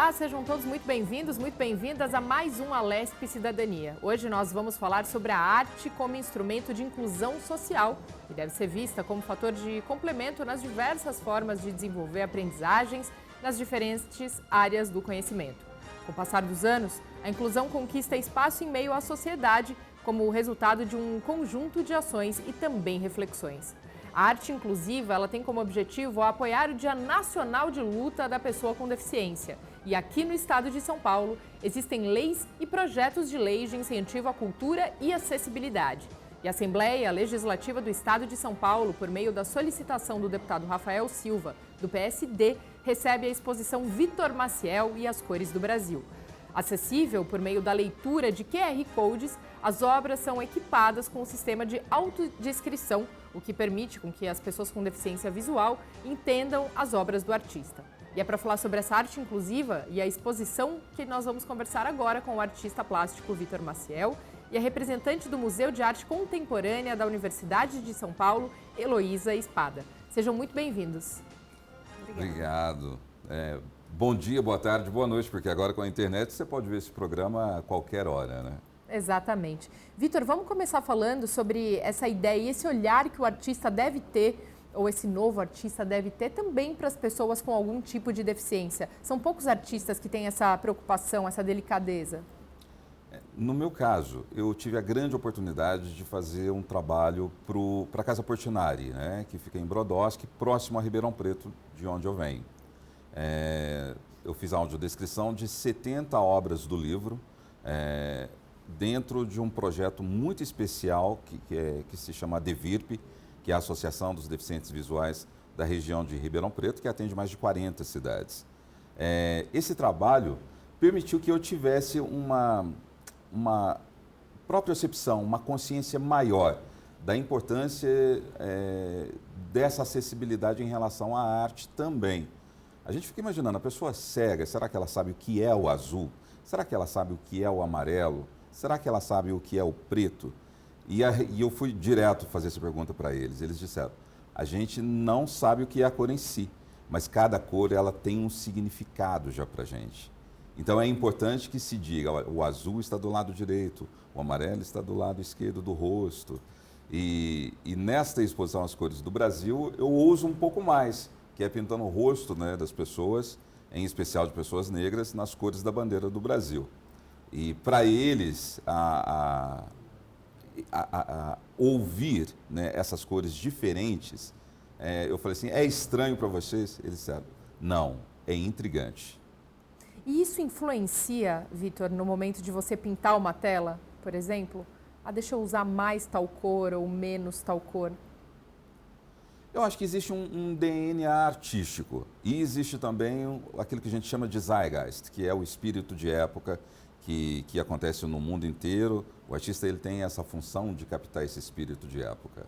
Olá, sejam todos muito bem-vindos, muito bem-vindas a mais um Alesp Cidadania. Hoje nós vamos falar sobre a arte como instrumento de inclusão social e deve ser vista como fator de complemento nas diversas formas de desenvolver aprendizagens nas diferentes áreas do conhecimento. Com o passar dos anos, a inclusão conquista espaço em meio à sociedade como o resultado de um conjunto de ações e também reflexões. A arte inclusiva ela tem como objetivo apoiar o Dia Nacional de Luta da Pessoa com Deficiência. E aqui no estado de São Paulo, existem leis e projetos de lei de incentivo à cultura e acessibilidade. E a Assembleia Legislativa do Estado de São Paulo, por meio da solicitação do deputado Rafael Silva, do PSD, recebe a exposição Vitor Maciel e as Cores do Brasil. Acessível por meio da leitura de QR Codes, as obras são equipadas com um sistema de autodescrição, o que permite com que as pessoas com deficiência visual entendam as obras do artista. E é para falar sobre essa arte inclusiva e a exposição que nós vamos conversar agora com o artista plástico Vitor Maciel e a representante do Museu de Arte Contemporânea da Universidade de São Paulo, Heloísa Espada. Sejam muito bem-vindos. Obrigado. Bom dia, boa tarde, boa noite, porque agora com a internet você pode ver esse programa a qualquer hora, né? Exatamente. Vitor, vamos começar falando sobre essa ideia e esse olhar que o artista deve ter, ou esse novo artista deve ter também para as pessoas com algum tipo de deficiência. São poucos artistas que têm essa preocupação, essa delicadeza. No meu caso, eu tive a grande oportunidade de fazer um trabalho para a Casa Portinari, né, que fica em Brodowski, próximo a Ribeirão Preto, de onde eu venho. Eu fiz a audiodescrição de 70 obras do livro, dentro de um projeto muito especial que se chama DEVIRP, que é a Associação dos Deficientes Visuais da região de Ribeirão Preto, que atende mais de 40 cidades. Esse trabalho permitiu que eu tivesse uma propriocepção, uma consciência maior da importância dessa acessibilidade em relação à arte também. A gente fica imaginando, a pessoa cega, será que ela sabe o que é o azul? Será que ela sabe o que é o amarelo? Será que ela sabe o que é o preto? E eu fui direto fazer essa pergunta para eles. Eles disseram, a gente não sabe o que é a cor em si, mas cada cor ela tem um significado já para a gente. Então é importante que se diga, o azul está do lado direito, o amarelo está do lado esquerdo do rosto. E nesta exposição As Cores do Brasil, eu uso um pouco mais, que é pintando o rosto, né, das pessoas, em especial de pessoas negras, nas cores da bandeira do Brasil. E para eles, ouvir, né, essas cores diferentes, eu falei assim, é estranho para vocês? Eles disseram, não, é intrigante. E isso influencia, Vitor, no momento de você pintar uma tela, por exemplo? Deixa eu usar mais tal cor ou menos tal cor? Eu acho que existe um DNA artístico e existe também aquilo que a gente chama de Zeitgeist, que é o espírito de época que acontece no mundo inteiro. O artista ele tem essa função de captar esse espírito de época.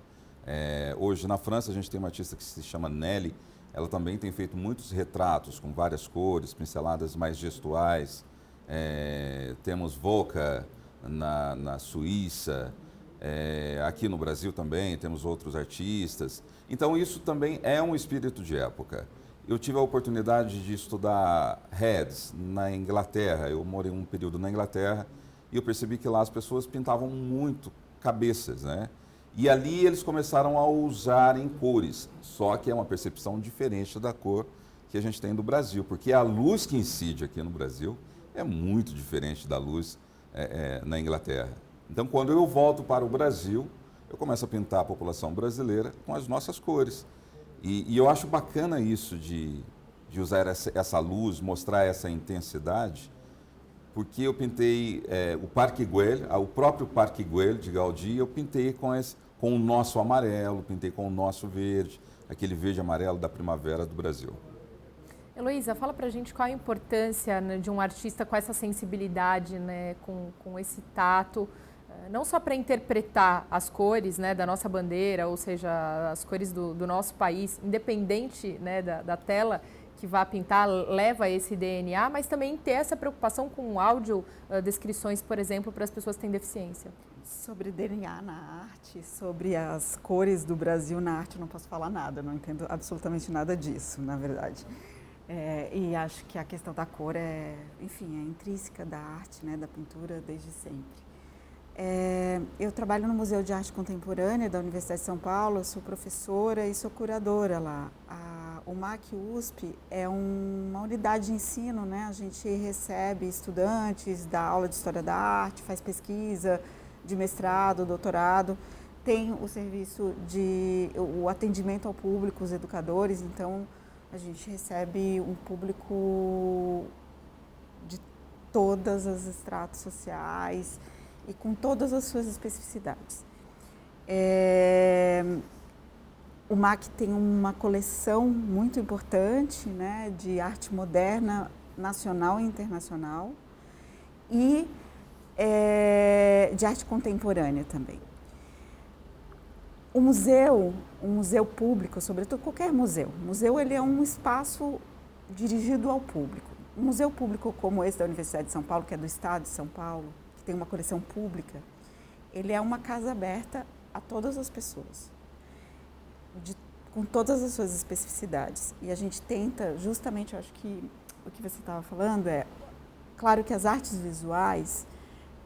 Hoje na França a gente tem uma artista que se chama Nelly, ela também tem feito muitos retratos com várias cores, pinceladas mais gestuais. Temos Voca na Suíça. Aqui no Brasil também temos outros artistas. Então isso também é um espírito de época. Eu tive a oportunidade de estudar Heads na Inglaterra. Eu morei um período na Inglaterra e eu percebi que lá as pessoas pintavam muito cabeças, né? E ali eles começaram a usar em cores, só que é uma percepção diferente da cor que a gente tem no Brasil, porque a luz que incide aqui no Brasil é muito diferente da luz na Inglaterra. Então, quando eu volto para o Brasil, eu começo a pintar a população brasileira com as nossas cores. E eu acho bacana isso de usar essa luz, mostrar essa intensidade, porque eu pintei o Parque Güell, o próprio Parque Güell de Gaudí, eu pintei com o nosso amarelo, pintei com o nosso verde, aquele verde amarelo da primavera do Brasil. Heloísa, fala pra gente qual a importância, né, de um artista com essa sensibilidade, né, com esse tato, não só para interpretar as cores, né, da nossa bandeira, ou seja, as cores do nosso país, independente, né, da tela que vá pintar, leva esse DNA, mas também ter essa preocupação com áudio, descrições, por exemplo, para as pessoas que têm deficiência. Sobre DNA na arte, sobre as cores do Brasil na arte, eu não posso falar nada, não entendo absolutamente nada disso, na verdade. E acho que a questão da cor enfim, é intrínseca da arte, né, da pintura desde sempre. Eu trabalho no Museu de Arte Contemporânea da Universidade de São Paulo, eu sou professora e sou curadora lá. O MAC USP é uma unidade de ensino, né? A gente recebe estudantes, dá aula de História da Arte, faz pesquisa de mestrado, doutorado, tem o serviço o atendimento ao público, os educadores, então a gente recebe um público de todas as estratos sociais e com todas as suas especificidades. O MAC tem uma coleção muito importante, né, de arte moderna nacional e internacional e de arte contemporânea também. Um museu público, sobretudo qualquer museu. O museu ele é um espaço dirigido ao público. Um museu público como esse da Universidade de São Paulo, que é do Estado de São Paulo, que tem uma coleção pública, ele é uma casa aberta a todas as pessoas, com todas as suas especificidades. E a gente tenta, justamente, eu acho que o que você estava falando claro que as artes visuais,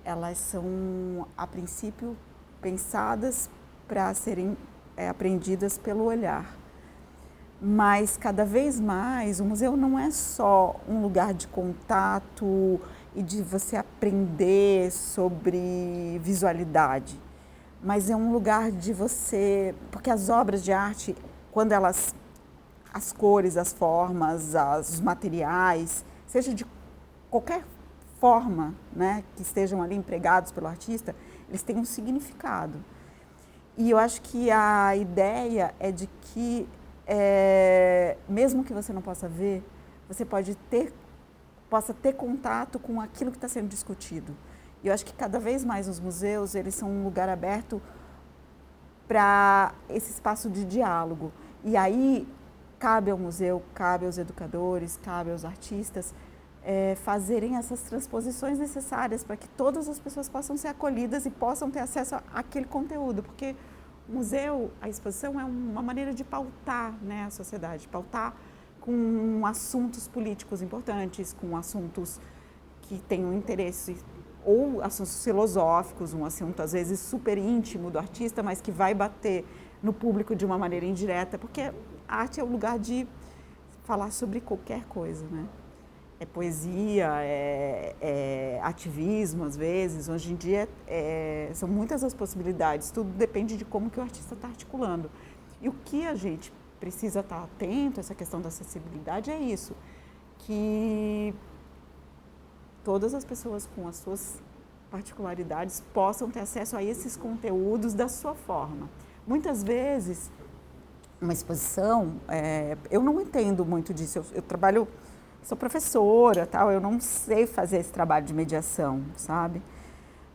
elas são, a princípio, pensadas para serem aprendidas pelo olhar. Mas, cada vez mais, o museu não é só um lugar de contato e de você aprender sobre visualidade, mas é um lugar de você... Porque as obras de arte, quando as cores, as formas, os materiais, seja de qualquer forma, né, que estejam ali empregados pelo artista, eles têm um significado. E eu acho que a ideia é de que, mesmo que você não possa ver, você possa ter contato com aquilo que está sendo discutido. E eu acho que cada vez mais os museus, eles são um lugar aberto para esse espaço de diálogo. E aí cabe ao museu, cabe aos educadores, cabe aos artistas fazerem essas transposições necessárias para que todas as pessoas possam ser acolhidas e possam ter acesso àquele conteúdo, porque o museu, a exposição é uma maneira de pautar, né, a sociedade, pautar com assuntos políticos importantes, com assuntos que têm um interesse, ou assuntos filosóficos, um assunto às vezes super íntimo do artista, mas que vai bater no público de uma maneira indireta, porque a arte é o lugar de falar sobre qualquer coisa, né? É poesia, é ativismo, às vezes. Hoje em dia, são muitas as possibilidades. Tudo depende de como que o artista está articulando. E o que a gente precisa estar atento, essa questão da acessibilidade, é isso. Que todas as pessoas com as suas particularidades possam ter acesso a esses conteúdos da sua forma. Muitas vezes, uma exposição, eu não entendo muito disso. Eu trabalho... Sou professora, tal, eu não sei fazer esse trabalho de mediação, sabe?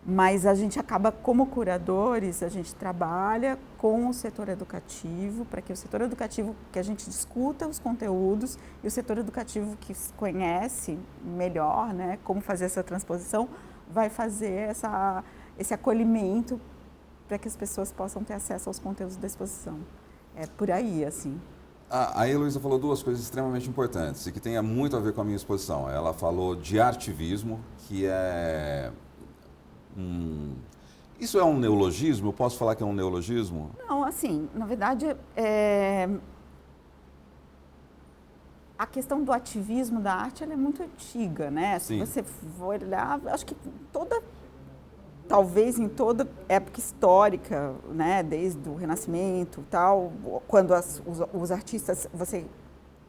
Mas a gente acaba, como curadores, a gente trabalha com o setor educativo, para que o setor educativo, que a gente discuta os conteúdos, e o setor educativo que conhece melhor, né, como fazer essa transposição, vai fazer esse acolhimento para que as pessoas possam ter acesso aos conteúdos da exposição. É por aí, assim. A Heloísa falou duas coisas extremamente importantes e que tem muito a ver com a minha exposição. Ela falou de artivismo, que é... Isso é um neologismo? Eu posso falar que é um neologismo? Não, assim, na verdade, a questão do ativismo da arte, ela é muito antiga, né? Sim. Se você for olhar, acho que talvez em toda época histórica, né, desde o Renascimento, tal, quando os artistas, você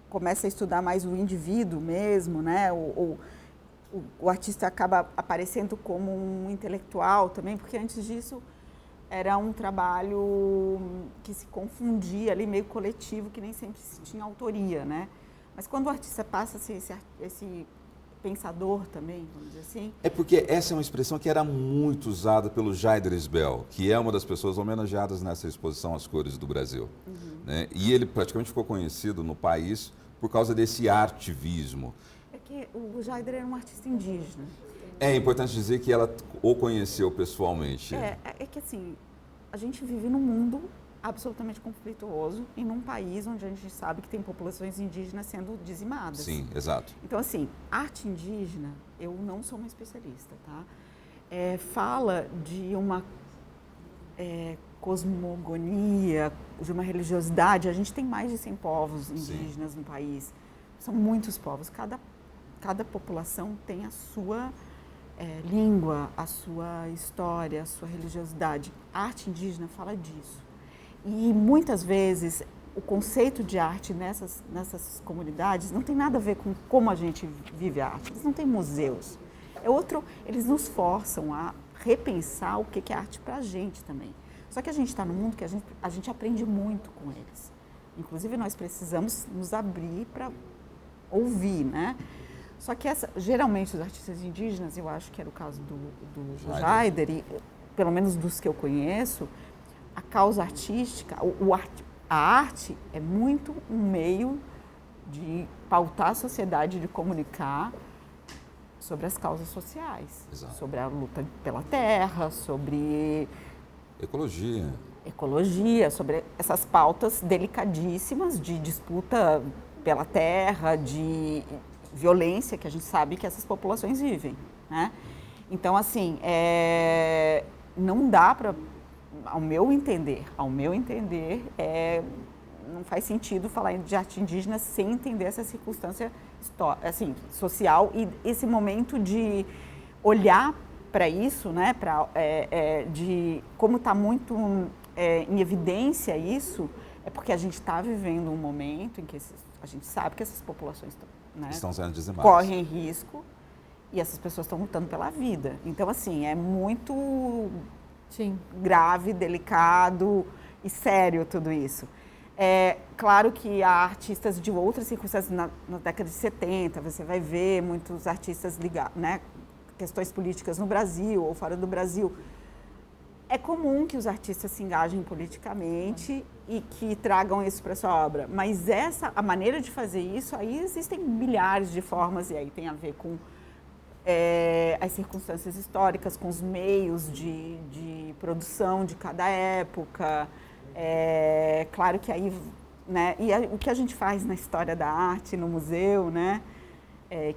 começa a estudar mais o indivíduo mesmo, né, o artista acaba aparecendo como um intelectual também, porque antes disso era um trabalho que se confundia ali, meio coletivo, que nem sempre se tinha autoria, né? Mas quando o artista passa a ser esse pensador também, vamos dizer assim. É porque essa é uma expressão que era muito usada pelo Jaidres Bell, que é uma das pessoas homenageadas nessa exposição As Cores do Brasil. Né? E ele praticamente ficou conhecido no país por causa desse artivismo. É que o Jaidres era um artista indígena. É importante dizer que ela o conheceu pessoalmente. É que assim, a gente vive num mundo absolutamente conflituoso e num país onde a gente sabe que tem populações indígenas sendo dizimadas. Sim, exato. Então, assim, arte indígena, eu não sou uma especialista, tá? Fala de uma cosmogonia, de uma religiosidade. A gente tem mais de 100 povos indígenas no país. São muitos povos. Cada população tem a sua língua, a sua história, a sua religiosidade. A arte indígena fala disso. E muitas vezes o conceito de arte nessas comunidades não tem nada a ver com como a gente vive a arte. Eles não têm museus. Eles nos forçam a repensar o que é arte para a gente também. Só que a gente está num mundo que a gente aprende muito com eles. Inclusive, nós precisamos nos abrir para ouvir, né? Só que geralmente os artistas indígenas, eu acho que era o caso do Jaider, e pelo menos dos que eu conheço, a causa artística, a arte é muito um meio de pautar a sociedade, de comunicar sobre as causas sociais, Exato. sobre a luta pela terra, sobre ecologia, sobre essas pautas delicadíssimas de disputa pela terra, de violência que a gente sabe que essas populações vivem, né? Então, assim, não dá para, ao meu entender, não faz sentido falar de arte indígena sem entender essa circunstância assim, social e esse momento de olhar para isso, né, de como está muito em evidência isso, é porque a gente está vivendo um momento em que a gente sabe que essas populações estão sendo dizimadas, correm risco e essas pessoas estão lutando pela vida. Então, assim, é muito grave, delicado e sério tudo isso. É claro que há artistas de outras circunstâncias, na década de 70, você vai ver muitos artistas ligados, né, questões políticas no Brasil ou fora do Brasil. É comum que os artistas se engajem politicamente e que tragam isso para sua obra, mas a maneira de fazer isso, aí existem milhares de formas, e aí tem a ver com as circunstâncias históricas, com os meios de produção de cada época. Claro que aí, né, e o que a gente faz na história da arte, no museu, né,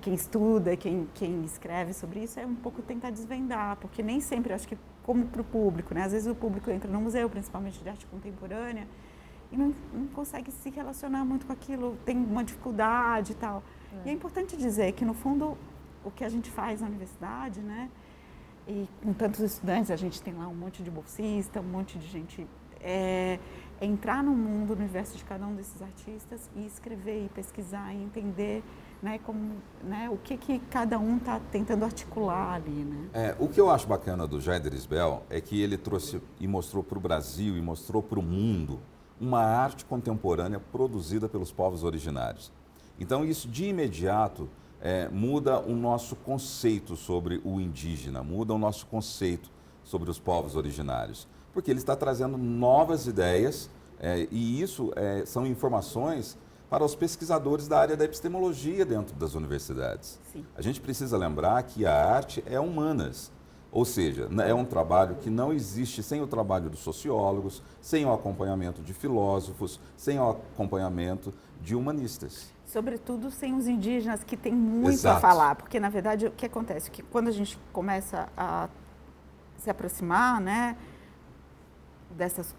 quem estuda, quem escreve sobre isso, é um pouco tentar desvendar, porque nem sempre, acho que como para o público, né, às vezes o público entra no museu, principalmente de arte contemporânea, e não consegue se relacionar muito com aquilo, tem uma dificuldade e tal. E é importante dizer que, no fundo, o que a gente faz na universidade, né, e com tantos estudantes, a gente tem lá um monte de bolsista, um monte de gente, é entrar no mundo, no universo de cada um desses artistas e escrever, e pesquisar, e entender, né, como, né, o que cada um está tentando articular ali, né? O que eu acho bacana do Jaider Isbell é que ele trouxe e mostrou para o Brasil e mostrou para o mundo uma arte contemporânea produzida pelos povos originários. Então, isso de imediato muda o nosso conceito sobre o indígena, muda o nosso conceito sobre os povos originários, porque ele está trazendo novas ideias e isso são informações para os pesquisadores da área da epistemologia dentro das universidades. Sim. A gente precisa lembrar que a arte é humanas, ou seja, é um trabalho que não existe sem o trabalho dos sociólogos, sem o acompanhamento de filósofos, sem o acompanhamento de humanistas. Sobretudo sem os indígenas, que têm muito Exato. a falar, porque, na verdade, o que acontece? Que quando a gente começa a se aproximar, né, dessas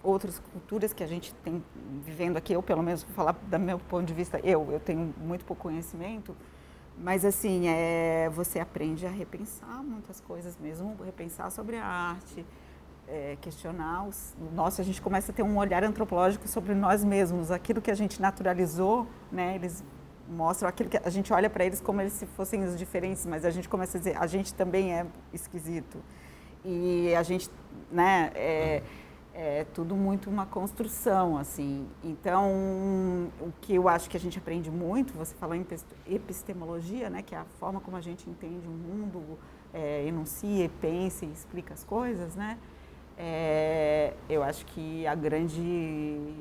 outras culturas que a gente tem vivendo aqui, eu, pelo menos, vou falar do meu ponto de vista, eu tenho muito pouco conhecimento, mas, assim, você aprende a repensar muitas coisas mesmo, repensar sobre a arte, questionar a gente começa a ter um olhar antropológico sobre nós mesmos, aquilo que a gente naturalizou, né, eles mostram aquilo que a gente olha para eles como se fossem os diferentes, mas a gente começa a dizer, a gente também é esquisito, e a gente, né, é tudo muito uma construção, assim. Então, o que eu acho que a gente aprende muito, você falou em epistemologia, né, que é a forma como a gente entende o mundo, enuncia, pensa e explica as coisas, né? Eu acho que a grande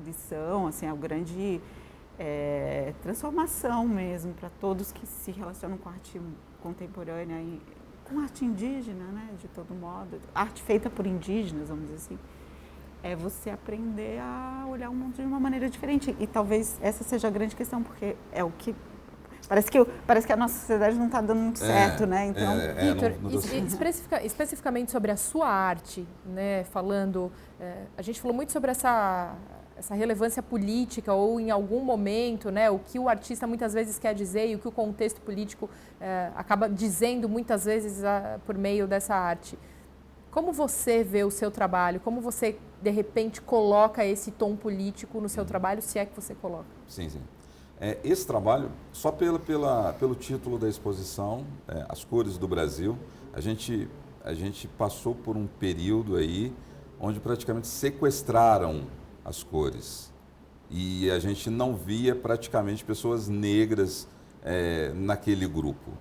lição, assim, a grande transformação mesmo para todos que se relacionam com a arte contemporânea e com arte indígena, né, de todo modo, arte feita por indígenas, vamos dizer assim, é você aprender a olhar o mundo de uma maneira diferente. E talvez essa seja a grande questão, porque é o que... Parece que a nossa sociedade não está dando muito certo, né? Então, Vitor, especificamente sobre a sua arte, né? Falando, a gente falou muito sobre essa relevância política ou em algum momento, né? O que o artista muitas vezes quer dizer e o que o contexto político acaba dizendo muitas vezes por meio dessa arte. Como você vê o seu trabalho? Como você, de repente, coloca esse tom político no seu trabalho, se é que você coloca? Sim. Esse trabalho, só pelo título da exposição, As Cores do Brasil, a gente passou por um período aí onde praticamente sequestraram as cores. E a gente não via praticamente pessoas negras naquele grupo.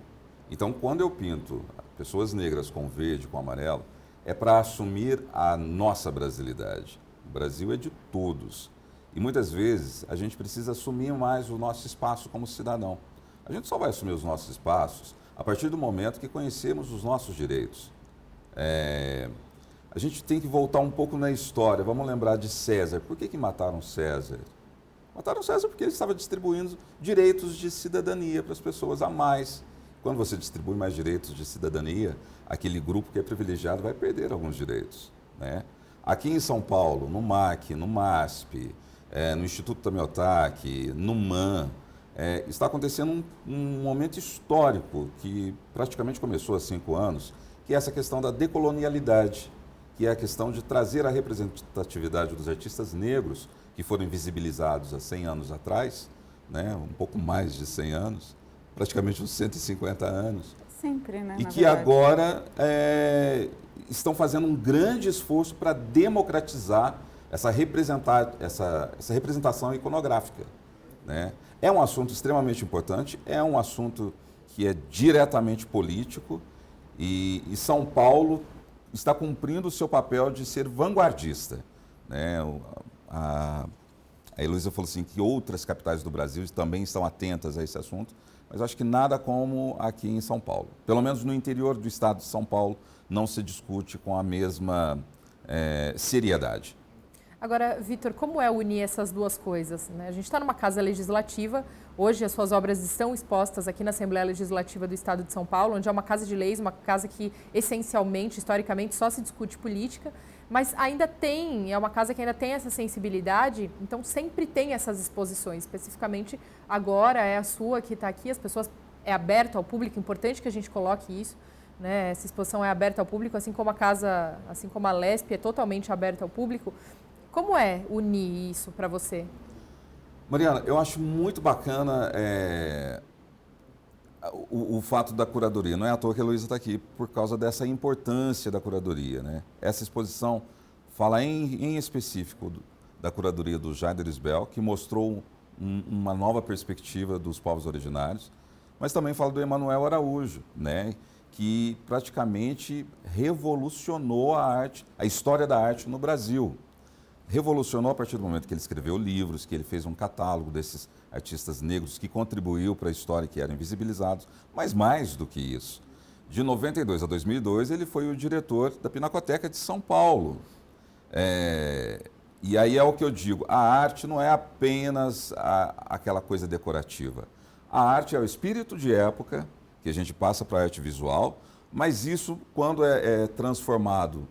Então, quando eu pinto pessoas negras com verde, com amarelo, é para assumir a nossa brasilidade. O Brasil é de todos. E muitas vezes a gente precisa assumir mais o nosso espaço como cidadão. A gente só vai assumir os nossos espaços a partir do momento que conhecemos os nossos direitos. A gente tem que voltar um pouco na história. Vamos lembrar de César. Por que mataram César? Mataram César porque ele estava distribuindo direitos de cidadania para as pessoas a mais. Quando você distribui mais direitos de cidadania, aquele grupo que é privilegiado vai perder alguns direitos, né? Aqui em São Paulo, no MAC, no MASP, no Instituto Tamiotaque, no MAN, está acontecendo um momento histórico que praticamente começou há 5 anos, que é essa questão da decolonialidade, que é a questão de trazer a representatividade dos artistas negros, que foram invisibilizados há 100 anos atrás, né, um pouco mais de 100 anos, praticamente uns 150 anos. Sempre, né? E que agora estão fazendo um grande esforço para democratizar essa representação iconográfica, né? É um assunto extremamente importante, é um assunto que é diretamente político e São Paulo está cumprindo o seu papel de ser vanguardista, né? A Heloísa falou assim que outras capitais do Brasil também estão atentas a esse assunto, mas acho que nada como aqui em São Paulo. Pelo menos no interior do estado de São Paulo não se discute com a mesma seriedade. Agora, Vitor, como é unir essas duas coisas, né? A gente está numa casa legislativa, hoje as suas obras estão expostas aqui na Assembleia Legislativa do Estado de São Paulo, onde é uma casa de leis, uma casa que essencialmente, historicamente, só se discute política, mas é uma casa que ainda tem essa sensibilidade, então sempre tem essas exposições, especificamente agora é a sua que está aqui, é aberto ao público, importante que a gente coloque isso, né? Essa exposição é aberta ao público, assim como a Lesp é totalmente aberta ao público. Como é unir isso para você? Mariana, eu acho muito bacana o fato da curadoria. Não é à toa que a Heloísa está aqui, por causa dessa importância da curadoria, né? Essa exposição fala em específico da curadoria do Jader Isbell, que mostrou uma nova perspectiva dos povos originários, mas também fala do Emanuel Araújo, né? Que praticamente revolucionou a história da arte no Brasil. Revolucionou a partir do momento que ele escreveu livros, que ele fez um catálogo desses artistas negros que contribuiu para a história, que eram invisibilizados, mas mais do que isso. De 92 a 2002, ele foi o diretor da Pinacoteca de São Paulo. E aí é o que eu digo, a arte não é apenas aquela coisa decorativa. A arte é o espírito de época, que a gente passa para a arte visual, mas isso, quando é transformado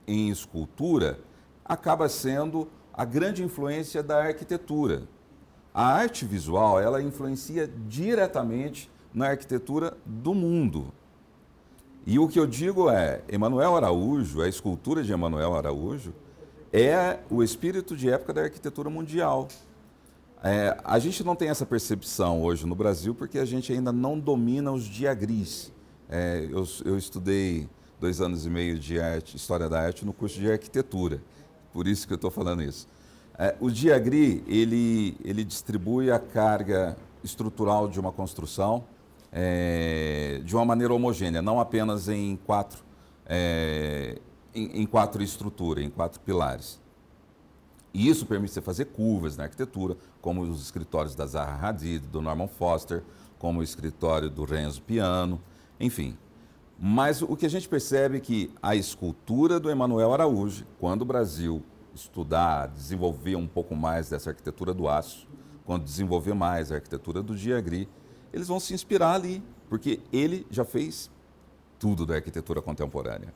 em escultura, acaba sendo a grande influência da arquitetura. A arte visual, ela influencia diretamente na arquitetura do mundo. E o que eu digo Emanuel Araújo, a escultura de Emanuel Araújo, é o espírito de época da arquitetura mundial. A gente não tem essa percepção hoje no Brasil porque a gente ainda não domina os diagris. Eu estudei 2 anos e meio de História da Arte no curso de Arquitetura, por isso que eu estou falando isso. O diagri, ele distribui a carga estrutural de uma construção de uma maneira homogênea, não apenas em 4 estruturas, em 4 pilares. E isso permite você fazer curvas na arquitetura, como os escritórios da Zaha Hadid, do Norman Foster, como o escritório do Renzo Piano, enfim. Mas o que a gente percebe é que a escultura do Emanuel Araújo, quando o Brasil estudar, desenvolver um pouco mais dessa arquitetura do aço, quando desenvolver mais a arquitetura do Diagri, eles vão se inspirar ali, porque ele já fez tudo da arquitetura contemporânea.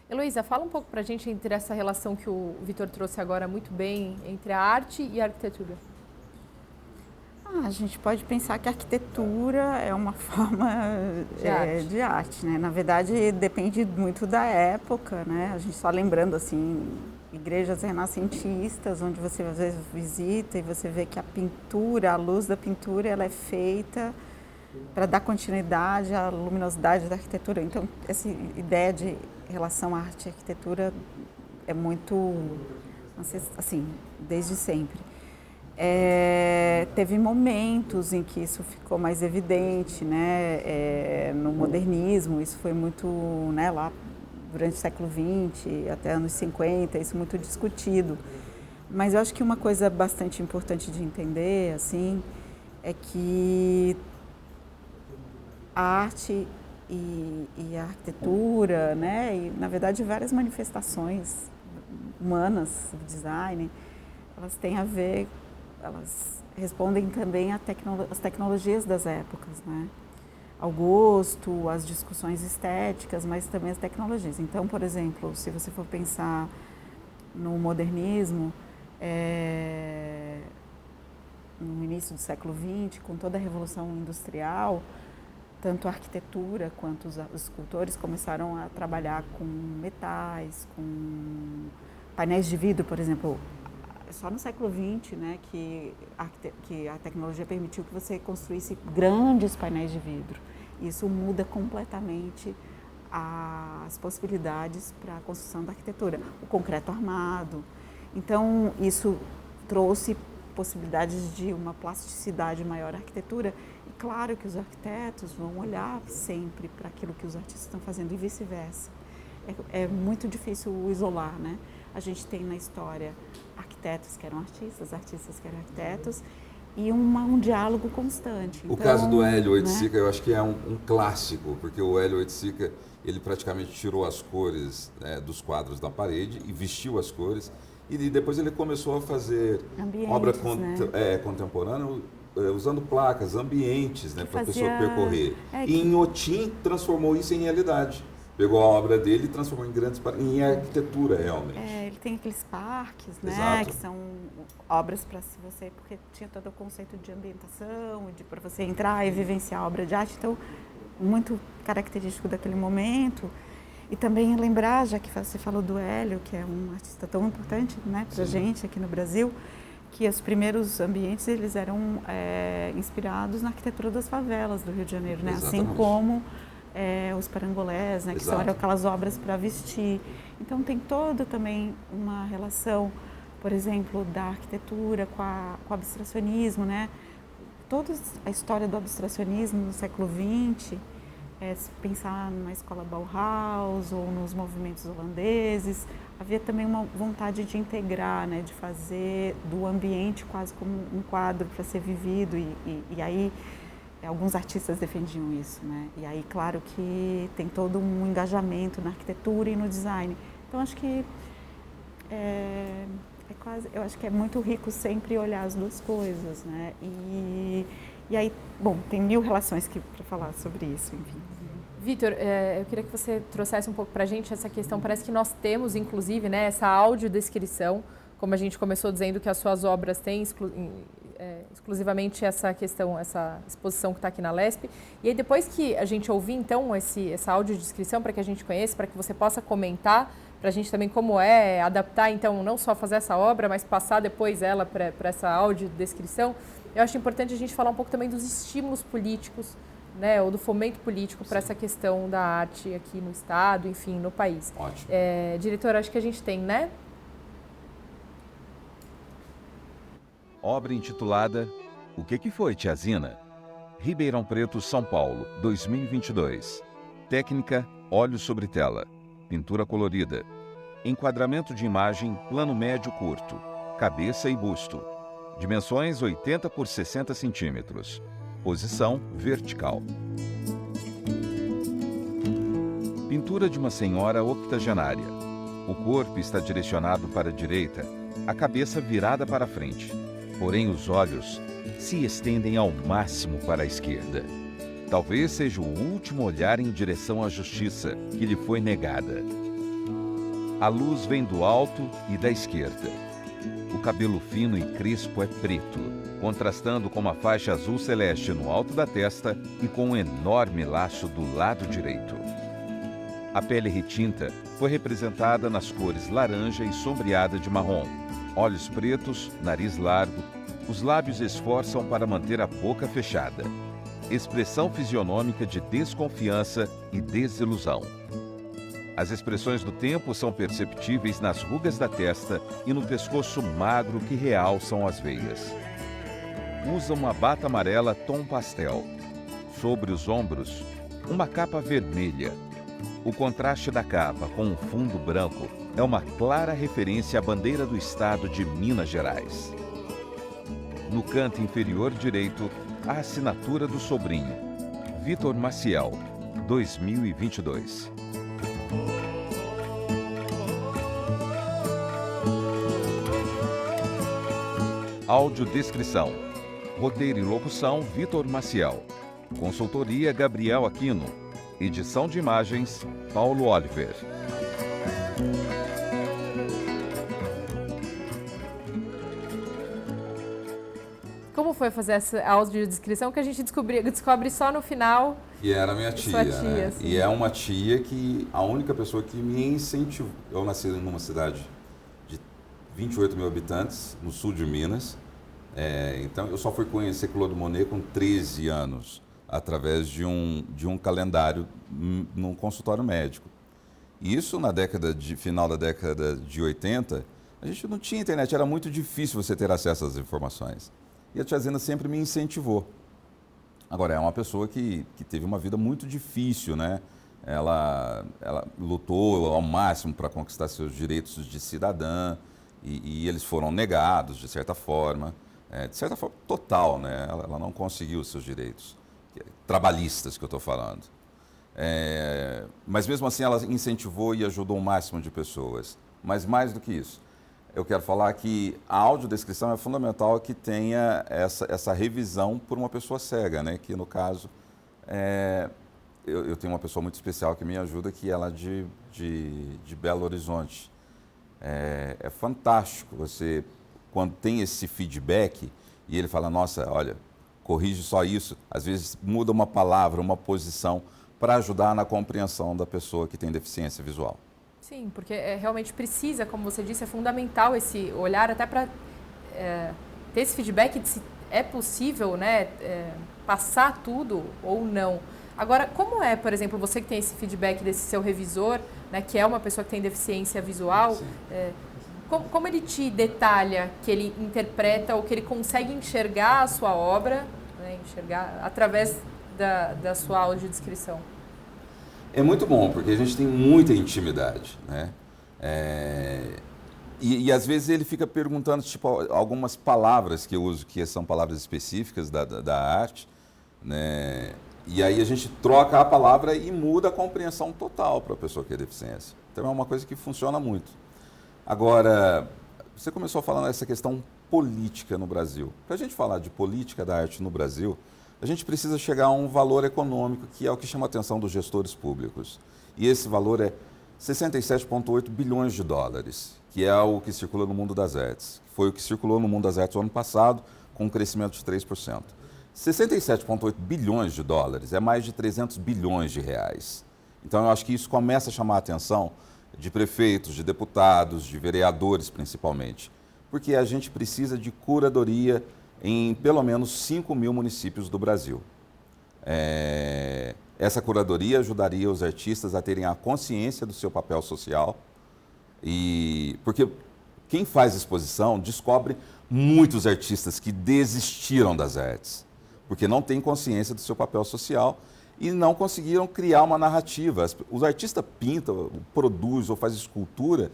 Heloísa, fala um pouco para a gente entre essa relação que o Vitor trouxe agora muito bem entre a arte e a arquitetura. A gente pode pensar que a arquitetura é uma forma de arte, né? Na verdade, depende muito da época, né? A gente só lembrando, assim, igrejas renascentistas, onde você às vezes visita e você vê que a pintura, a luz da pintura, ela é feita para dar continuidade à luminosidade da arquitetura. Então, essa ideia de relação à arte e arquitetura é muito, assim, desde sempre. Teve momentos em que isso ficou mais evidente, né? No modernismo, isso foi muito, né, lá durante o século XX, até anos 50, isso muito discutido. Mas eu acho que uma coisa bastante importante de entender, assim, é que a arte e a arquitetura, né, e na verdade várias manifestações humanas do design, elas têm a ver, elas respondem também às tecnologias das épocas, né? Ao gosto, às discussões estéticas, mas também às tecnologias. Então, por exemplo, se você for pensar no modernismo, no início do século XX, com toda a Revolução Industrial, tanto a arquitetura quanto os escultores começaram a trabalhar com metais, com painéis de vidro, por exemplo. Só no século XX, né, que a tecnologia permitiu que você construísse grandes painéis de vidro. Isso muda completamente as possibilidades para a construção da arquitetura. O concreto armado. Então, isso trouxe possibilidades de uma plasticidade maior à arquitetura. E claro que os arquitetos vão olhar sempre para aquilo que os artistas estão fazendo e vice-versa. É muito difícil isolar, né? A gente tem na história arquitetos que eram artistas, artistas que eram arquitetos, e um diálogo constante. O caso do Hélio Oiticica, né? Eu acho que é um clássico, porque o Hélio Oiticica, ele praticamente tirou as cores, né, dos quadros da parede e vestiu as cores, e depois ele começou a fazer obra contemporânea, usando placas, ambientes, né, para a pessoa percorrer. E em Otim transformou isso em realidade. Pegou a obra dele e transformou em arquitetura, realmente. Ele tem aqueles parques, né? Exato. Que são obras para você, porque tinha todo o conceito de ambientação, para você entrar e vivenciar a obra de arte. Então, muito característico daquele momento. E também lembrar, já que você falou do Hélio, que é um artista tão importante, né, para a gente aqui no Brasil, que os primeiros ambientes eles eram inspirados na arquitetura das favelas do Rio de Janeiro, né? Assim como os parangolés, né, que são aquelas obras para vestir. Então tem toda também uma relação, por exemplo, da arquitetura com o abstracionismo, né? Toda a história do abstracionismo no século XX, se pensar na escola Bauhaus ou nos movimentos holandeses, havia também uma vontade de integrar, né, de fazer do ambiente quase como um quadro para ser vivido e aí alguns artistas defendiam isso, né? E aí, claro que tem todo um engajamento na arquitetura e no design. Então, acho que eu acho que é muito rico sempre olhar as duas coisas, né? E aí, bom, tem mil relações para falar sobre isso, enfim. Vitor, eu queria que você trouxesse um pouco para a gente essa questão. Parece que nós temos, inclusive, né, essa audiodescrição, como a gente começou dizendo que as suas obras têm exclusivamente essa questão, essa exposição que está aqui na LESP. E aí depois que a gente ouvir, então, essa audiodescrição para que a gente conheça, para que você possa comentar para a gente também como adaptar, então, não só fazer essa obra, mas passar depois ela para essa audiodescrição, eu acho importante a gente falar um pouco também dos estímulos políticos, né, ou do fomento político para essa questão da arte aqui no Estado, enfim, no país. Ótimo. Diretor, acho que a gente tem, né? Obra intitulada O que foi, Tiazina? Ribeirão Preto, São Paulo, 2022. Técnica, óleo sobre tela. Pintura colorida. Enquadramento de imagem, plano médio curto. Cabeça e busto. Dimensões 80 por 60 centímetros. Posição vertical. Pintura de uma senhora octogenária. O corpo está direcionado para a direita, a cabeça virada para a frente. Porém, os olhos se estendem ao máximo para a esquerda. Talvez seja o último olhar em direção à justiça que lhe foi negada. A luz vem do alto e da esquerda. O cabelo fino e crespo é preto, contrastando com uma faixa azul celeste no alto da testa e com um enorme laço do lado direito. A pele retinta foi representada nas cores laranja e sombreada de marrom. Olhos pretos, nariz largo, os lábios esforçam para manter a boca fechada. Expressão fisionômica de desconfiança e desilusão. As expressões do tempo são perceptíveis nas rugas da testa e no pescoço magro que realçam as veias. Usa uma bata amarela tom pastel. Sobre os ombros, uma capa vermelha. O contraste da capa com um fundo branco é uma clara referência à bandeira do estado de Minas Gerais. No canto inferior direito, a assinatura do sobrinho, Vitor Maciel, 2022. Audiodescrição. Roteiro e locução, Vitor Maciel. Consultoria, Gabriel Aquino. Edição de imagens, Paulo Oliver. Como foi fazer essa audiodescrição que a gente descobre só no final? E era minha tia, tia, né? sim. E é uma tia que a única pessoa que me incentivou. Eu nasci numa cidade de 28 mil habitantes, no sul de Minas. Então eu só fui conhecer Claude Monet com 13 anos, através de um calendário num consultório médico. E isso final da década de 80, a gente não tinha internet, era muito difícil você ter acesso às informações. E a tia Zina sempre me incentivou. Agora, é uma pessoa que teve uma vida muito difícil, né? Ela lutou ao máximo para conquistar seus direitos de cidadã e eles foram negados, de certa forma total, né? Ela não conseguiu os seus direitos trabalhistas que eu estou falando. Mas mesmo assim ela incentivou e ajudou o máximo de pessoas. Mas mais do que isso, eu quero falar que a audiodescrição é fundamental que tenha essa revisão por uma pessoa cega, né? Que no caso, eu tenho uma pessoa muito especial que me ajuda, que ela é de Belo Horizonte. É fantástico você, quando tem esse feedback e ele fala, nossa, olha, corrige só isso, às vezes muda uma palavra, uma posição, para ajudar na compreensão da pessoa que tem deficiência visual. Sim, porque realmente precisa, como você disse, é fundamental esse olhar até para ter esse feedback de se é possível, né, passar tudo ou não. Agora, como é, por exemplo, você que tem esse feedback desse seu revisor, né, que é uma pessoa que tem deficiência visual, como ele te detalha que ele interpreta ou que ele consegue enxergar a sua obra, né, enxergar através da sua audiodescrição? É muito bom, porque a gente tem muita intimidade, né? E às vezes ele fica perguntando, tipo, algumas palavras que eu uso, que são palavras específicas da arte, né? E aí a gente troca a palavra e muda a compreensão total para a pessoa que tem deficiência. Então é uma coisa que funciona muito. Agora, você começou falando dessa questão política no Brasil. Para a gente falar de política da arte no Brasil, a gente precisa chegar a um valor econômico, que é o que chama a atenção dos gestores públicos. E esse valor é 67,8 bilhões de dólares, que é o que circula no mundo das artes. Foi o que circulou no mundo das artes o ano passado, com um crescimento de 3%. 67,8 bilhões de dólares é mais de 300 bilhões de reais. Então, eu acho que isso começa a chamar a atenção de prefeitos, de deputados, de vereadores, principalmente. Porque a gente precisa de curadoria em pelo menos 5 mil municípios do Brasil. Essa curadoria ajudaria os artistas a terem a consciência do seu papel social, porque quem faz exposição descobre muitos artistas que desistiram das artes, porque não têm consciência do seu papel social e não conseguiram criar uma narrativa. Os artistas pintam, produzem ou fazem escultura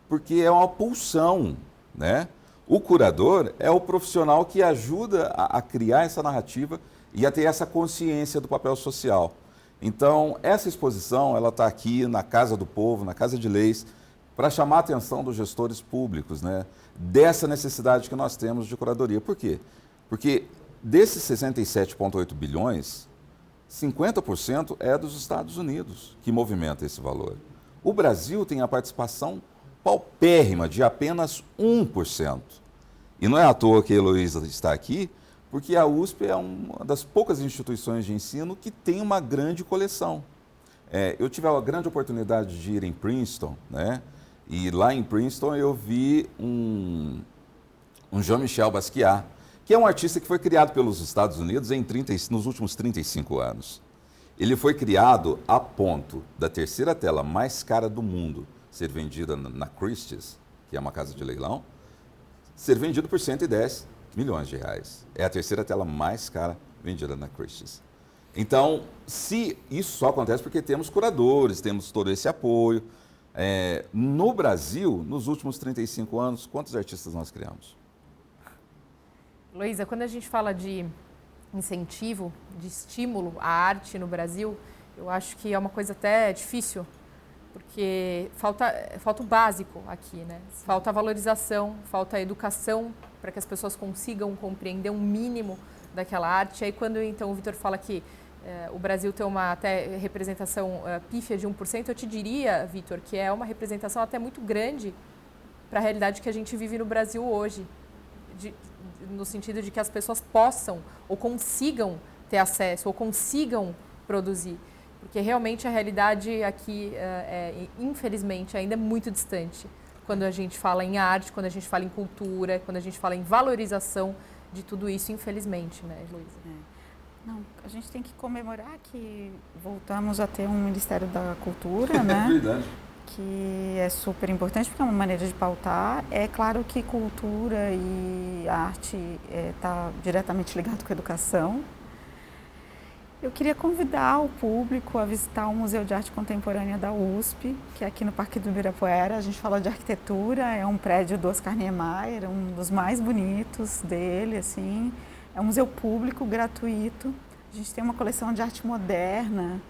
porque é uma pulsão, né? O curador é o profissional que ajuda a criar essa narrativa e a ter essa consciência do papel social. Então, essa exposição, ela está aqui na Casa do Povo, na Casa de Leis, para chamar a atenção dos gestores públicos, né, dessa necessidade que nós temos de curadoria. Por quê? Porque desses 67,8 bilhões, 50% é dos Estados Unidos que movimenta esse valor. O Brasil tem a participação paupérrima de apenas 1%. E não é à toa que a Heloísa está aqui, porque a USP é uma das poucas instituições de ensino que tem uma grande coleção. Eu tive a grande oportunidade de ir em Princeton, né? E lá em Princeton eu vi um Jean-Michel Basquiat, que é um artista que foi criado pelos Estados Unidos nos últimos 35 anos. Ele foi criado a ponto da terceira tela mais cara do mundo ser vendida na Christie's, que é uma casa de leilão, ser vendido por 110 milhões de reais. É a terceira tela mais cara vendida na Christie's. Então, se isso só acontece porque temos curadores, temos todo esse apoio. No Brasil, nos últimos 35 anos, quantos artistas nós criamos? Heloísa, quando a gente fala de incentivo, de estímulo à arte no Brasil, eu acho que é uma coisa até difícil, porque falta o básico aqui, né? Falta a valorização, falta a educação para que as pessoas consigam compreender um mínimo daquela arte. Aí quando então o Vitor fala que o Brasil tem uma até representação pífia de 1%, eu te diria, Vitor, que é uma representação até muito grande para a realidade que a gente vive no Brasil hoje, no sentido de que as pessoas possam ou consigam ter acesso ou consigam produzir. Porque realmente a realidade aqui, infelizmente, ainda é muito distante. Quando a gente fala em arte, quando a gente fala em cultura, quando a gente fala em valorização de tudo isso, infelizmente, né, Heloísa? Não, a gente tem que comemorar que voltamos a ter um Ministério da Cultura, né? Verdade. Que é super importante porque é uma maneira de pautar. É claro que cultura e arte está diretamente ligado com a educação. Eu queria convidar o público a visitar o Museu de Arte Contemporânea da USP, que é aqui no Parque do Ibirapuera. A gente fala de arquitetura, é um prédio do Oscar Niemeyer, um dos mais bonitos dele, assim. É um museu público, gratuito. A gente tem uma coleção de arte moderna,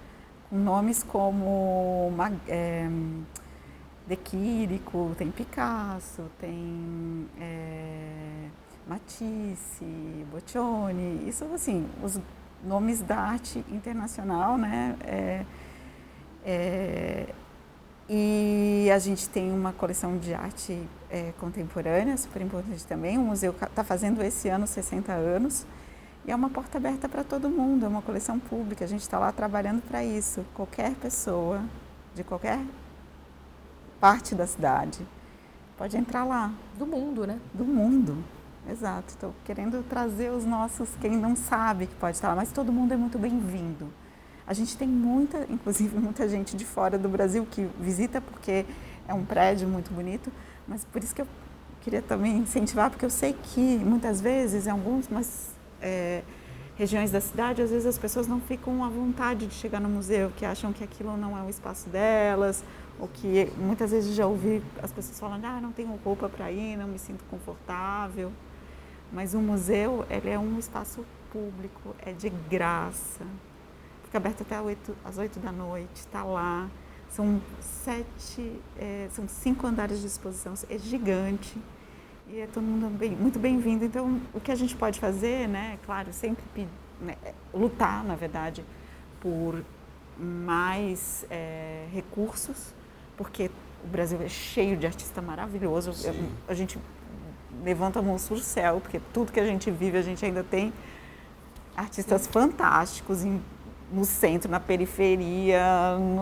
com nomes como De Chirico, tem Picasso, tem Matisse, Boccioni. Isso, assim, os nomes da arte internacional, né? E a gente tem uma coleção de arte contemporânea, super importante também. O museu está fazendo esse ano 60 anos e é uma porta aberta para todo mundo, é uma coleção pública. A gente está lá trabalhando para isso. Qualquer pessoa, de qualquer parte da cidade, pode entrar lá. Do mundo, né? Do mundo. Exato, estou querendo trazer os nossos, quem não sabe que pode estar lá, mas todo mundo é muito bem-vindo. A gente tem inclusive muita gente de fora do Brasil que visita porque é um prédio muito bonito, mas por isso que eu queria também incentivar, porque eu sei que muitas vezes em algumas regiões da cidade, às vezes as pessoas não ficam à vontade de chegar no museu, que acham que aquilo não é o espaço delas, ou que muitas vezes já ouvi as pessoas falando, não tenho roupa para ir, não me sinto confortável. Mas o museu, ele é um espaço público, é de graça. Fica aberto até às 8 da noite, está lá. São 5 andares de exposição, é gigante. E é todo mundo muito bem-vindo. Então, o que a gente pode fazer, né, claro, sempre lutar, na verdade, por mais recursos, porque o Brasil é cheio de artista maravilhoso. A gente levanta a mão para o céu, porque tudo que a gente vive, a gente ainda tem artistas fantásticos no centro, na periferia,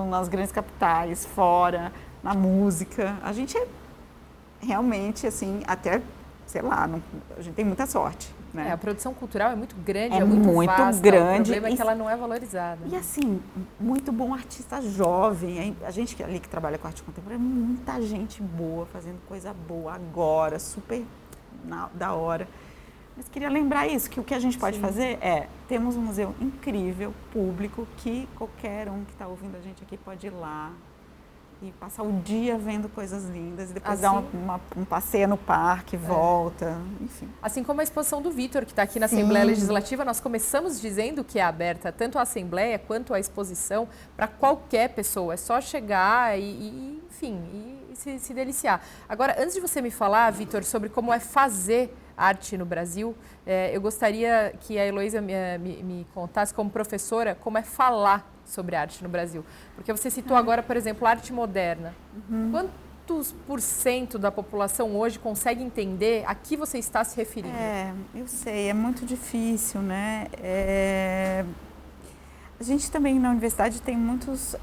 nas grandes capitais, fora, na música. A gente é realmente, assim, até, sei lá, a gente tem muita sorte, né? A produção cultural é muito grande, é muito vasta. Grande. O problema é que ela não é valorizada. E assim, muito bom artista jovem. A gente ali que trabalha com arte contemporânea, muita gente boa, fazendo coisa boa agora, super da hora. Mas queria lembrar isso, que o que a gente pode fazer temos um museu incrível, público, que qualquer um que está ouvindo a gente aqui pode ir lá e passar o dia vendo coisas lindas, e depois Assim? dar um passeio no parque, volta, enfim. Assim como a exposição do Vitor, que está aqui na Sim. Assembleia Legislativa, nós começamos dizendo que é aberta tanto a Assembleia quanto a exposição para qualquer pessoa. É só chegar enfim, se deliciar. Agora, antes de você me falar, Vitor, sobre como é fazer arte no Brasil, eu gostaria que a Heloísa me contasse, como professora, como é falar sobre arte no Brasil. Porque você citou agora, por exemplo, arte moderna. Quantos por cento da população hoje consegue entender a que você está se referindo? Eu sei, é muito difícil, né? A gente também na universidade tem muitos,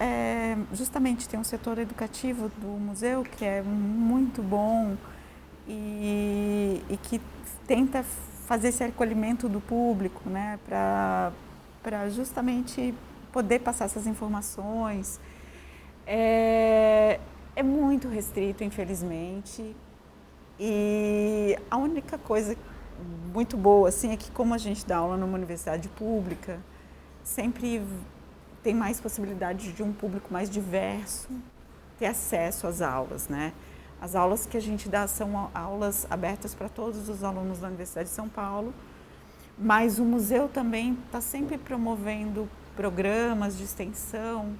justamente tem um setor educativo do museu que é muito bom e que tenta fazer esse acolhimento do público, né? Para justamente poder passar essas informações. É muito restrito, infelizmente, e a única coisa muito boa assim, é que como a gente dá aula numa universidade pública, sempre tem mais possibilidade de um público mais diverso ter acesso às aulas, né? As aulas que a gente dá são aulas abertas para todos os alunos da Universidade de São Paulo, mas o museu também está sempre promovendo programas de extensão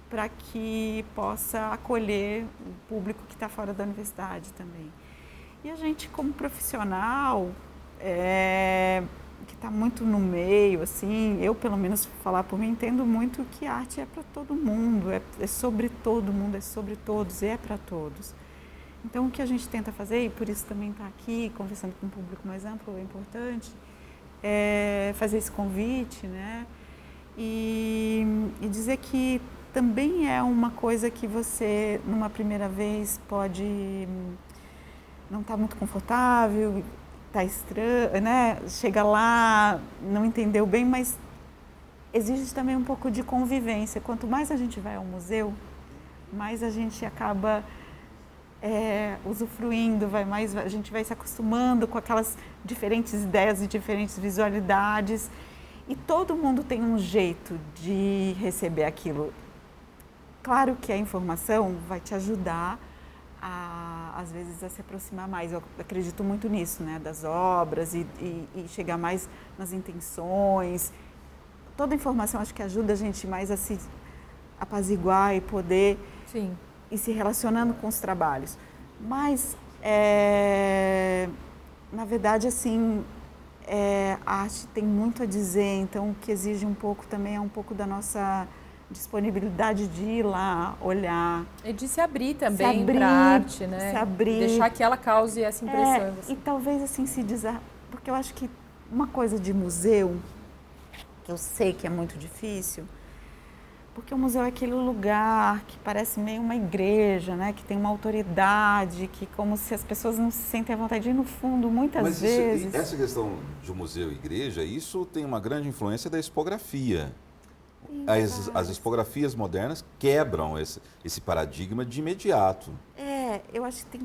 para que possa acolher o público que está fora da universidade também. E a gente, como profissional, que está muito no meio, assim, eu pelo menos falar por mim, entendo muito que a arte é para todo mundo, é sobre todo mundo, é sobre todos, é para todos. Então o que a gente tenta fazer, e por isso também está aqui, conversando com um público mais amplo, é importante, é fazer esse convite, né? E dizer que também é uma coisa que você, numa primeira vez, pode não estar muito confortável, tá estranho, né? Chega lá, não entendeu bem, mas exige também um pouco de convivência. Quanto mais a gente vai ao museu, mais a gente acaba usufruindo, a gente vai se acostumando com aquelas diferentes ideias e diferentes visualidades. E todo mundo tem um jeito de receber aquilo. Claro que a informação vai te ajudar às vezes, a se aproximar mais. Eu acredito muito nisso, né? Das obras e chegar mais nas intenções. Toda informação acho que ajuda a gente mais a se apaziguar e poder ir se relacionando com os trabalhos. Mas, na verdade, assim, a arte tem muito a dizer, então o que exige um pouco também é um pouco da nossa disponibilidade de ir lá, olhar. E de se abrir também para a arte, né? Se abrir. Deixar que ela cause essa impressão. E talvez assim porque eu acho que uma coisa de museu, que eu sei que é muito difícil, porque o museu é aquele lugar que parece meio uma igreja, né? Que tem uma autoridade, que como se as pessoas não se sentem à vontade. E no fundo, muitas vezes... Essa questão de museu e igreja, isso tem uma grande influência da expografia. As expografias modernas quebram esse paradigma de imediato. Eu acho que tem...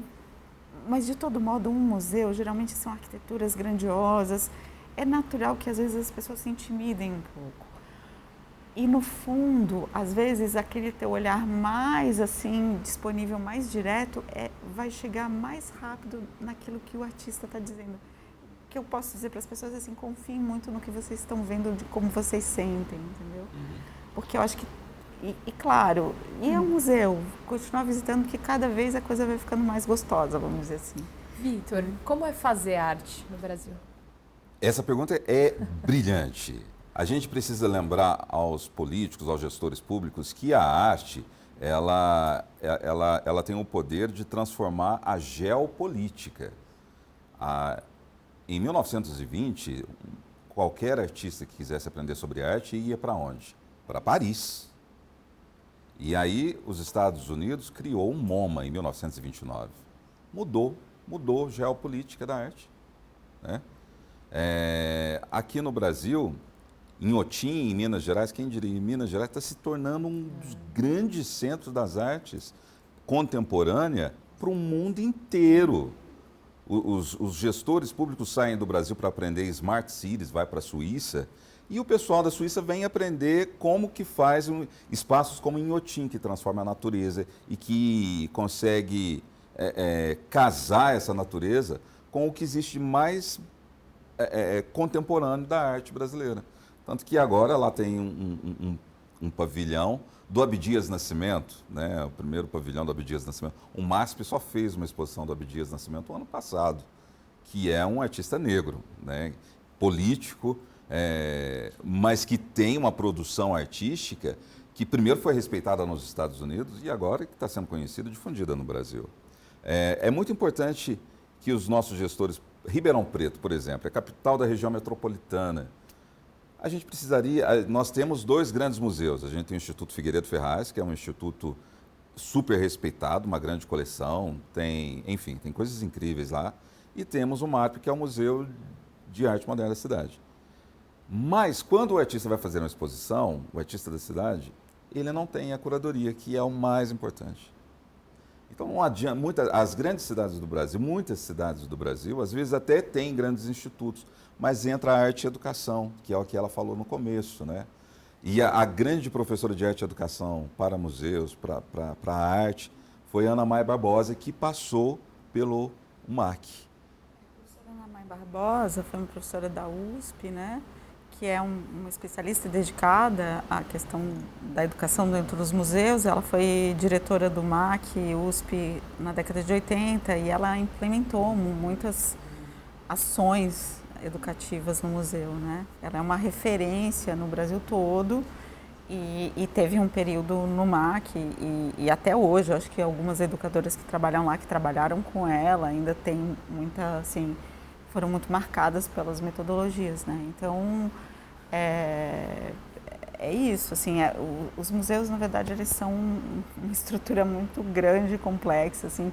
Mas, de todo modo, um museu, geralmente são arquiteturas grandiosas. É natural que, às vezes, as pessoas se intimidem um pouco. E, no fundo, às vezes, aquele teu olhar mais, assim, disponível, mais direto, vai chegar mais rápido naquilo que o artista está dizendo. O que eu posso dizer para as pessoas é assim, confiem muito no que vocês estão vendo, de como vocês sentem, entendeu? Porque eu acho que, claro, é um museu, continuar visitando, que cada vez a coisa vai ficando mais gostosa, vamos dizer assim. Vitor, como é fazer arte no Brasil? Essa pergunta é brilhante. A gente precisa lembrar aos políticos, aos gestores públicos, que a arte, ela tem o poder de transformar a geopolítica. Em 1920, qualquer artista que quisesse aprender sobre arte ia para onde? Para Paris. E aí os Estados Unidos criou o MoMA em 1929. Mudou a geopolítica da arte, né? Aqui no Brasil, em Otim, em Minas Gerais, quem diria, em Minas Gerais está se tornando um dos grandes centros das artes contemporânea para o mundo inteiro. Os gestores públicos saem do Brasil para aprender Smart Cities, vai para a Suíça, E o pessoal da Suíça vem aprender como que faz espaços como Inhotim, que transforma a natureza e que consegue casar essa natureza com o que existe mais contemporâneo da arte brasileira. Tanto que agora lá tem um pavilhão do Abdias Nascimento, né? O primeiro pavilhão do Abdias Nascimento. O MASP só fez uma exposição do Abdias Nascimento no ano passado, que é um artista negro, né? Político, mas que tem uma produção artística que primeiro foi respeitada nos Estados Unidos e agora que está sendo conhecida e difundida no Brasil. É muito importante que os nossos gestores, Ribeirão Preto, por exemplo, é capital da região metropolitana. A gente precisaria, nós temos 2 grandes museus. A gente tem o Instituto Figueiredo Ferraz, que é um instituto super respeitado, uma grande coleção, enfim, tem coisas incríveis lá. E temos o MAP, que é o Museu de Arte Moderna da cidade. Mas quando o artista vai fazer uma exposição, o artista da cidade, ele não tem a curadoria, que é o mais importante. Então não adianta, as grandes cidades do Brasil, muitas cidades do Brasil, às vezes até têm grandes institutos, mas entra a arte e educação, que é o que ela falou no começo, né? E a grande professora de arte e educação para museus, para a arte, foi Ana Maia Barbosa, que passou pelo MAC. A professora Ana Maia Barbosa foi uma professora da USP, né? Que é uma especialista dedicada à questão da educação dentro dos museus. Ela foi diretora do MAC, USP, na década de 80, e ela implementou muitas ações educativas no museu, né? Ela é uma referência no Brasil todo e teve um período no MAC e até hoje, eu acho que algumas educadoras que trabalham lá, que trabalharam com ela, ainda tem muita, assim, foram muito marcadas pelas metodologias, né? Então, é isso, assim, os museus, na verdade, eles são uma estrutura muito grande e complexa, assim,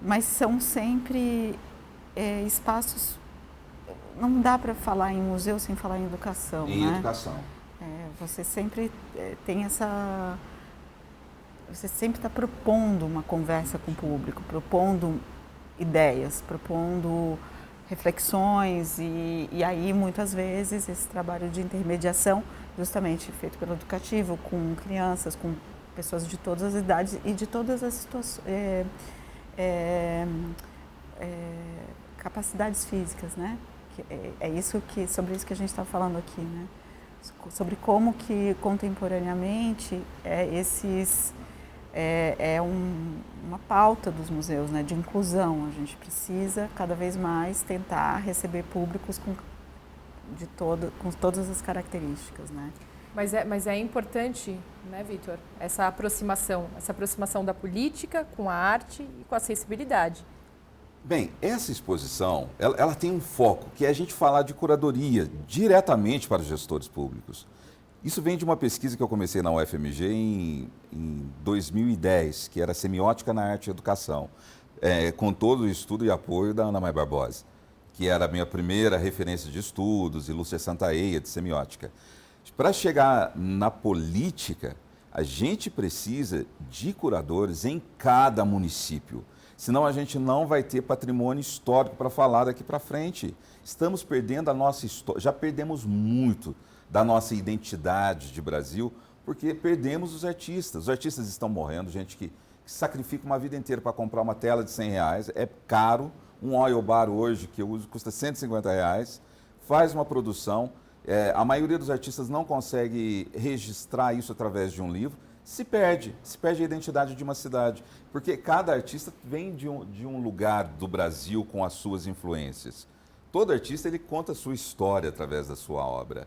mas são sempre espaços. Não dá para falar em museu sem falar em educação, em né? educação. Você sempre tem essa... Você sempre está propondo uma conversa com o público, propondo ideias, propondo reflexões e aí muitas vezes esse trabalho de intermediação justamente feito pelo educativo com crianças, com pessoas de todas as idades e de todas as situações, capacidades físicas, né? Sobre isso que a gente está falando aqui, né? Sobre como que contemporaneamente uma pauta dos museus, né, de inclusão. A gente precisa cada vez mais tentar receber públicos com todas as características, né? Mas é importante, né, Vitor, essa aproximação da política com a arte e com a acessibilidade. Bem, essa exposição, ela tem um foco, que é a gente falar de curadoria diretamente para os gestores públicos. Isso vem de uma pesquisa que eu comecei na UFMG em 2010, que era Semiótica na Arte e Educação, com todo o estudo e apoio da Ana Maia Barbosa, que era a minha primeira referência de estudos, e Lúcia Santaeia, de semiótica. Para chegar na política, a gente precisa de curadores em cada município. Senão a gente não vai ter patrimônio histórico para falar daqui para frente. Estamos perdendo a nossa história, já perdemos muito da nossa identidade de Brasil, porque perdemos os artistas. Os artistas estão morrendo, gente que sacrifica uma vida inteira para comprar uma tela de R$100, é caro. Um oil bar hoje que eu uso custa R$150, faz uma produção. A maioria dos artistas não consegue registrar isso através de um livro. Se perde a identidade de uma cidade, porque cada artista vem de um lugar do Brasil com as suas influências. Todo artista ele conta a sua história através da sua obra.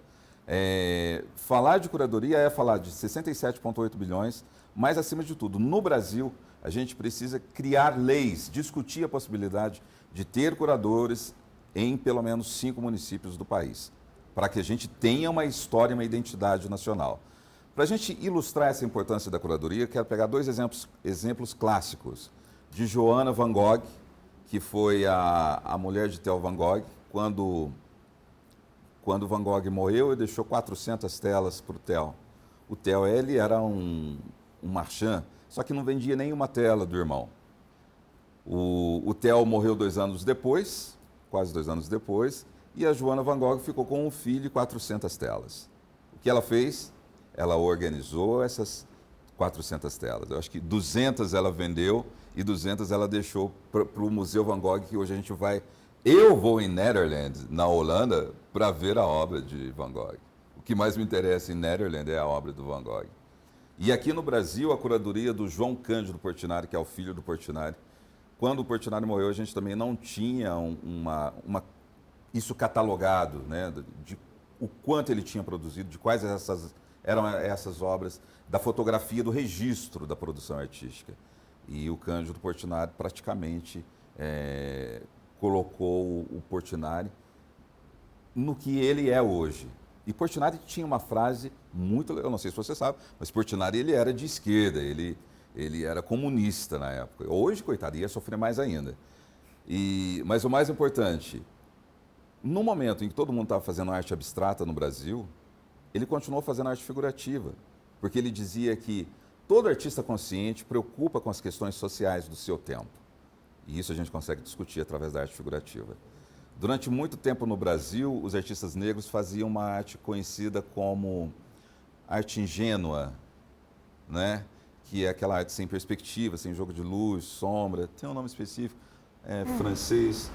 Falar de curadoria é falar de 67,8 bilhões, mas acima de tudo, no Brasil, a gente precisa criar leis, discutir a possibilidade de ter curadores em pelo menos 5 municípios do país, para que a gente tenha uma história, uma identidade nacional. Para a gente ilustrar essa importância da curadoria, eu quero pegar 2 exemplos clássicos de Joana Van Gogh, que foi a mulher de Theo Van Gogh. Quando Van Gogh morreu, ele deixou 400 telas para o Theo. O Theo, ele era um marchand, só que não vendia nenhuma tela do irmão. O Theo morreu 2 anos depois, quase 2 anos depois, E a Joana Van Gogh ficou com um filho e 400 telas. O que ela fez? Ela organizou essas 400 telas. Eu acho que 200 ela vendeu e 200 ela deixou para o Museu Van Gogh, que hoje a gente vai... Eu vou em Netherlands, na Holanda, para ver a obra de Van Gogh. O que mais me interessa em Netherlands é a obra do Van Gogh. E aqui no Brasil, a curadoria do João Cândido Portinari, que é o filho do Portinari. Quando o Portinari morreu, a gente também não tinha isso catalogado, né, de o quanto ele tinha produzido, de quais eram essas obras, da fotografia, do registro da produção artística. E o Cândido Portinari praticamente colocou o Portinari no que ele é hoje. E Portinari tinha uma frase muito legal, não sei se você sabe, mas Portinari ele era de esquerda, ele era comunista na época. Hoje, coitado, ia sofrer mais ainda. Mas o mais importante, no momento em que todo mundo estava fazendo arte abstrata no Brasil, ele continuou fazendo arte figurativa, porque ele dizia que todo artista consciente preocupa com as questões sociais do seu tempo. E isso a gente consegue discutir através da arte figurativa. Durante muito tempo no Brasil, os artistas negros faziam uma arte conhecida como arte ingênua, né? Que é aquela arte sem perspectiva, sem jogo de luz, sombra, tem um nome específico, francês.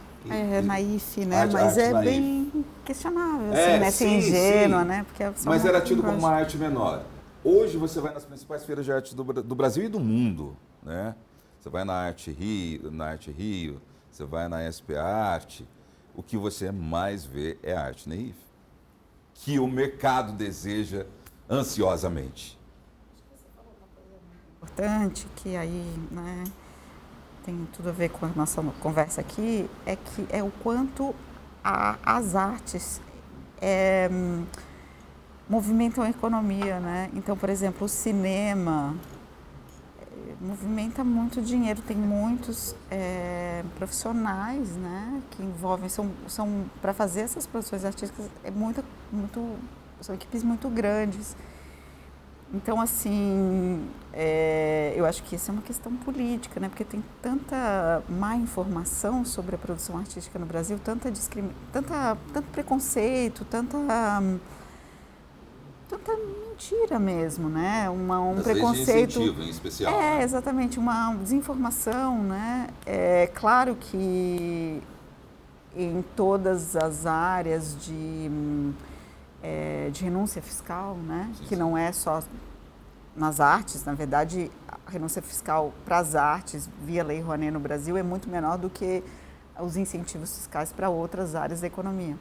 Naif, né? Arte Mas é naif. bem questionável, assim, né? Ser ingênua, né? Porque mas era tido como uma arte menor. Hoje você vai nas principais feiras de arte do Brasil e do mundo, né? Você vai na Arte Rio, você vai na SP Arte, o que você mais vê é arte naif, que o mercado deseja ansiosamente. Importante, que aí, né, tem tudo a ver com a nossa conversa aqui, é o quanto as artes movimentam a economia, né? Então, por exemplo, o cinema movimenta muito dinheiro, tem muitos profissionais, né, que envolvem, são para fazer essas produções artísticas, são equipes muito grandes. Então, assim, eu acho que isso é uma questão política, né? Porque tem tanta má informação sobre a produção artística no Brasil, tanto preconceito, tanta mentira mesmo, né? Um preconceito. De incentivo, em especial. Exatamente, uma desinformação, né? É claro que em todas as áreas de renúncia fiscal, né? Sim, que não é só nas artes, na verdade, a renúncia fiscal para as artes via Lei Rouanet no Brasil é muito menor do que os incentivos fiscais para outras áreas da economia.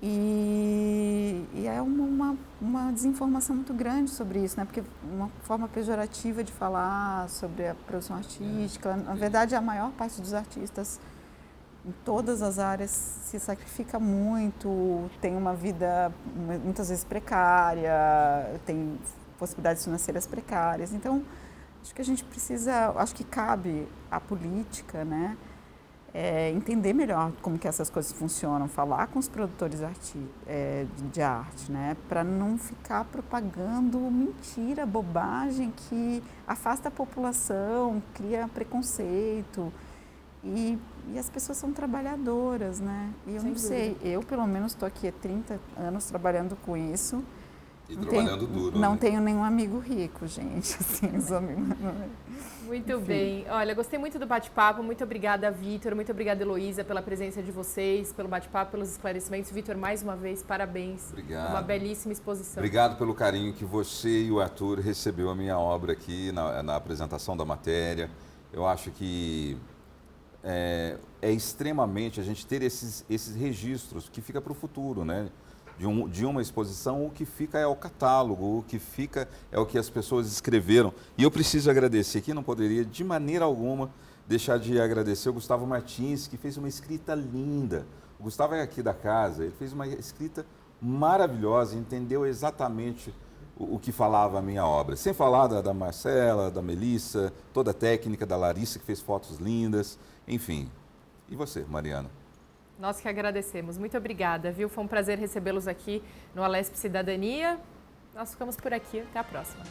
E é uma desinformação muito grande sobre isso, né? Porque uma forma pejorativa de falar sobre a produção artística, na verdade, a maior parte dos artistas em todas as áreas se sacrifica muito, tem uma vida muitas vezes precária, tem possibilidades financeiras precárias. Então, acho que cabe à política, né, entender melhor como que essas coisas funcionam, falar com os produtores de arte, né, para não ficar propagando mentira, bobagem que afasta a população, cria preconceito. E as pessoas são trabalhadoras, né? E eu não sei, eu pelo menos estou aqui há 30 anos trabalhando com isso. E trabalhando duro. Não né? tenho nenhum amigo rico, gente. Assim, os amigos... Muito Enfim. bem. Olha, gostei muito do bate-papo. Muito obrigada, Vitor. Muito obrigada, Heloísa, pela presença de vocês, pelo bate-papo, pelos esclarecimentos. Vitor, mais uma vez, parabéns. Obrigado. Uma belíssima exposição. Obrigado pelo carinho que você e o Arthur recebeu a minha obra aqui na apresentação da matéria. Eu acho que é extremamente a gente ter esses registros que fica para o futuro, né? De uma exposição, o que fica é o catálogo, o que fica é o que as pessoas escreveram. E eu preciso agradecer aqui, não poderia de maneira alguma deixar de agradecer o Gustavo Martins, que fez uma escrita linda. O Gustavo é aqui da casa, ele fez uma escrita maravilhosa, entendeu exatamente o que falava a minha obra. Sem falar da Marcela, da Melissa, toda a técnica, da Larissa, que fez fotos lindas, enfim. E você, Mariana? Nós que agradecemos. Muito obrigada, viu? Foi um prazer recebê-los aqui no Alesp Cidadania. Nós ficamos por aqui. Até a próxima.